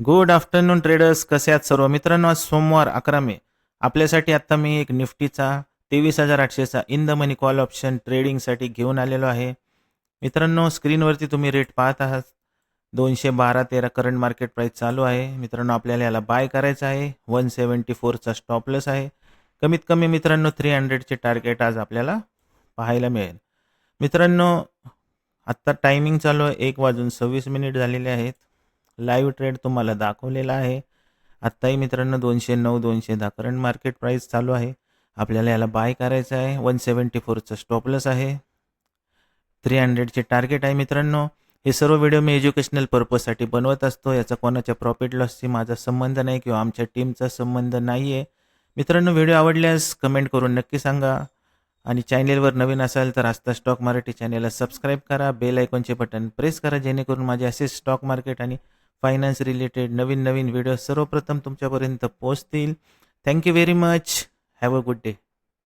Good afternoon traders, कसे आहात सर्व मित्रांनो? आज सोमवार 11 मे. आपल्यासाठी आत्ता मी एक निफ्टीचा 23,800चा in the money call option ट्रेडिंगसाठी घेऊन आलेलो आहे. मित्रांनो, स्क्रीनवरती तुम्ही रेट पाहत आहात. 212.13 करंट मार्केट प्राइस चालू आहे. मित्रांनो, आपल्याला याला बाय करायचं आहे. 174चा स्टॉप लॉस आहे. कमीत कमी मित्रांनो 300चे टार्गेट आज आपल्याला पाहायला मिळेल. मित्रांनो, आत्ता टायमिंग चालू आहे 1:26 झालेले आहेत. लाईव्ह ट्रेड तुम्हाला दाखवलेला आहे. आत्ताही मित्रांनो 209 210 करंट मार्केट प्राइस चालू आहे. आपल्याला याला बाय करायचं आहे. 174चा स्टॉप लॉस आहे. 300चे टार्गेट आहे. मित्रांनो, हे सर्व व्हिडिओ मी एज्युकेशनल पर्पजसाठी बनवत असतो. याचा कोणाच्या प्रॉफिट लॉसशी माझा संबंध नाही किंवा आमच्या टीमचा संबंध नाही आहे. मित्रांनो, व्हिडिओ आवडल्यास कमेंट करून नक्की सांगा आणि चॅनेलवर नवीन असाल तर आस्था स्टॉक मराठी चॅनेलला सबस्क्राईब करा. बेल आयकॉनचे बटन प्रेस करा, जेणेकरून माझे असे स्टॉक मार्केट आणि फायनान्स रिलेटेड नवीन व्हिडिओ सर्वप्रथम तुमच्यापर्यंत पोहोचतील. Thank you very much. Have a good day.